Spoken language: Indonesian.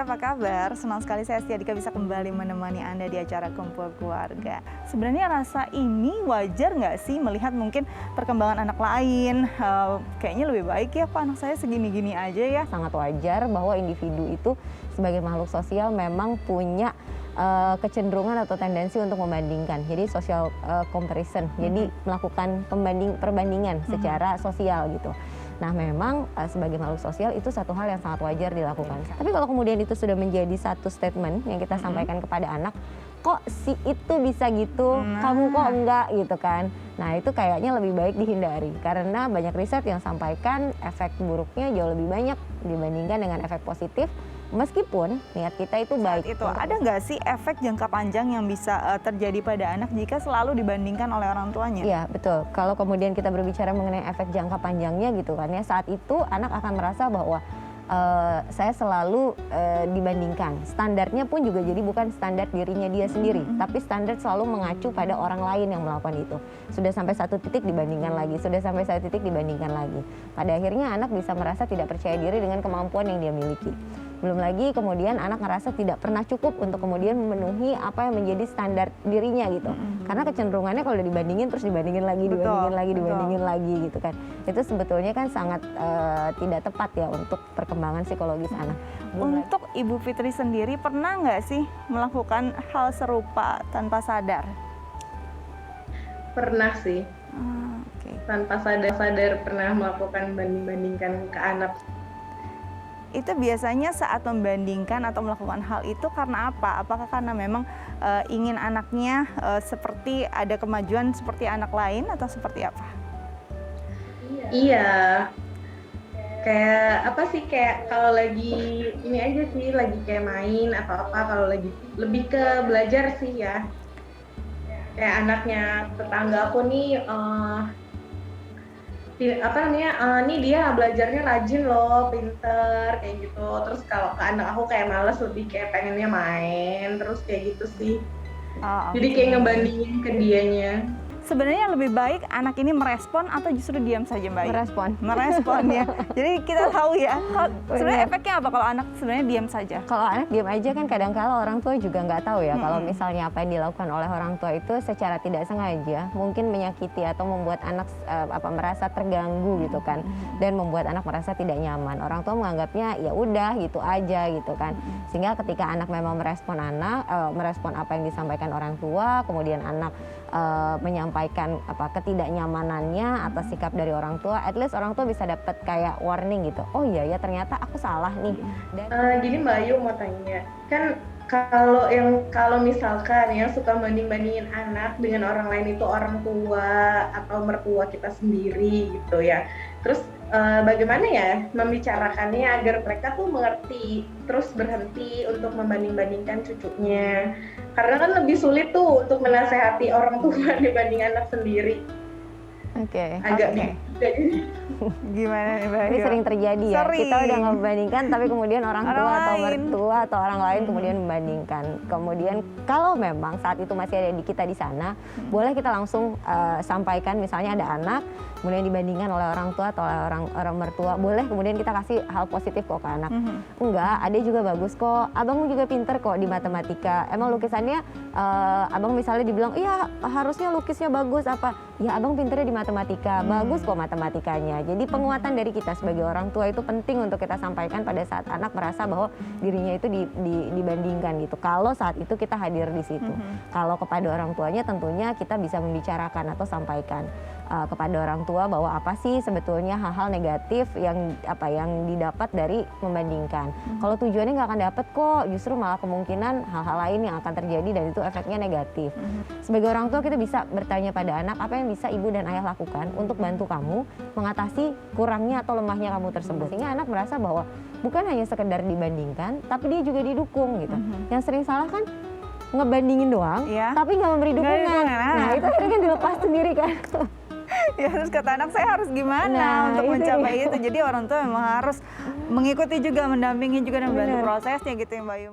apa kabar? Senang sekali saya Asti Adika bisa kembali menemani Anda di acara Kumpul Keluarga. Sebenarnya rasa ini wajar nggak sih melihat mungkin perkembangan anak lain? Kayaknya lebih baik ya Pak, anak saya segini-gini aja ya. Sangat wajar bahwa individu itu sebagai makhluk sosial memang punya kecenderungan atau tendensi untuk membandingkan. Jadi social comparison, jadi melakukan perbandingan secara sosial gitu. Nah memang sebagai makhluk sosial itu satu hal yang sangat wajar dilakukan. Tapi kalau kemudian itu sudah menjadi satu statement yang kita sampaikan kepada anak, kok si itu bisa gitu, kamu kok enggak gitu kan. Nah itu kayaknya lebih baik dihindari karena banyak riset yang sampaikan efek buruknya jauh lebih banyak dibandingkan dengan efek positif. Meskipun niat kita itu baik. Itu ada nggak sih efek jangka panjang yang bisa terjadi pada anak jika selalu dibandingkan oleh orang tuanya? Iya betul. Kalau kemudian kita berbicara mengenai efek jangka panjangnya gitu kan ya, saat itu anak akan merasa bahwa saya selalu dibandingkan. Standarnya pun juga jadi bukan standar dirinya dia sendiri, tapi standar selalu mengacu pada orang lain yang melakukan itu. Sudah sampai satu titik dibandingkan lagi, sudah sampai satu titik dibandingkan lagi. Pada akhirnya anak bisa merasa tidak percaya diri dengan kemampuan yang dia miliki. Belum lagi kemudian anak ngerasa tidak pernah cukup untuk kemudian memenuhi apa yang menjadi standar dirinya gitu. Karena kecenderungannya kalau udah dibandingin terus dibandingin lagi gitu kan. Itu sebetulnya kan sangat tidak tepat ya untuk perkembangan psikologis anak. Untuk Ibu Fitri sendiri pernah nggak sih melakukan hal serupa tanpa sadar? Pernah sih. Tanpa sadar pernah melakukan banding-bandingkan ke anak. Itu biasanya saat membandingkan atau melakukan hal itu karena apa? Apakah karena memang ingin anaknya seperti ada kemajuan seperti anak lain atau seperti apa? Iya. Kayak apa sih, kayak kalau lagi ini aja sih, lagi kayak main atau apa, kalau lagi lebih ke belajar sih ya. Kayak anaknya tetangga aku nih nih dia belajarnya rajin loh, pinter kayak gitu. Terus kalau ke anak aku kayak males, lebih kayak pengennya main terus kayak gitu sih. Jadi kayak ngebandingin ke dianya. Sebenarnya lebih baik anak ini merespon atau justru diam saja Mbak? Merespon ya. Jadi kita tahu ya, sebenarnya efeknya apa kalau anak sebenarnya diam saja? Kalau anak diam aja kan kadang-kala orang tua juga nggak tahu ya kalau misalnya apa yang dilakukan oleh orang tua itu secara tidak sengaja mungkin menyakiti atau membuat anak merasa terganggu gitu kan, dan membuat anak merasa tidak nyaman. Orang tua menganggapnya ya udah gitu aja gitu kan. Sehingga ketika anak memang merespon apa yang disampaikan orang tua, kemudian anak menyampaikan ketidaknyamanannya atas sikap dari orang tua, at least orang tua bisa dapat kayak warning gitu. Oh iya ya ternyata aku salah nih. Gini Mbak Ayu mau tanya, kan kalau misalkan yang suka banding-bandingin anak dengan orang lain itu orang tua atau mertua kita sendiri gitu ya. Terus bagaimana ya membicarakannya agar mereka tuh mengerti, terus berhenti untuk membanding-bandingkan cucunya. Karena kan lebih sulit tuh untuk menasehati orang tua dibanding anak sendiri. Agak gimana nih Mbak? Ini sering terjadi ya. Kita udah membandingkan tapi kemudian orang tua atau mertua atau orang lain kemudian membandingkan. Kemudian kalau memang saat itu masih ada di kita di sana, boleh kita langsung sampaikan, misalnya ada anak kemudian dibandingkan oleh orang tua atau oleh orang mertua, boleh kemudian kita kasih hal positif kok ke anak. Enggak, adek juga bagus kok, abang juga pinter kok di matematika. Emang lukisannya abang misalnya dibilang, iya harusnya lukisnya bagus apa? Ya abang pinternya di matematika, bagus kok matematikanya. Jadi penguatan dari kita sebagai orang tua itu penting untuk kita sampaikan pada saat anak merasa bahwa dirinya itu dibandingkan gitu. Kalau saat itu kita hadir di situ. Kalau kepada orang tuanya tentunya kita bisa membicarakan atau sampaikan kepada orang tua bahwa apa sih sebetulnya hal-hal negatif yang didapat dari membandingkan. Kalau tujuannya nggak akan dapat kok, justru malah kemungkinan hal-hal lain yang akan terjadi dan itu efeknya negatif. Sebagai orang tua kita bisa bertanya pada anak apa yang bisa ibu dan ayah lakukan untuk bantu kamu mengatasi kurangnya atau lemahnya kamu tersebut. Sehingga anak merasa bahwa bukan hanya sekedar dibandingkan, tapi dia juga didukung gitu. Yang sering salah kan ngebandingin doang, tapi nggak memberi dukungan. Nah itu akhirnya kan dilepas sendiri kan. Ya terus kata anak saya harus gimana untuk mencapai itu. Jadi orang tua memang harus mengikuti juga, mendampingi juga dan membantu prosesnya gitu ya Mbak Yu.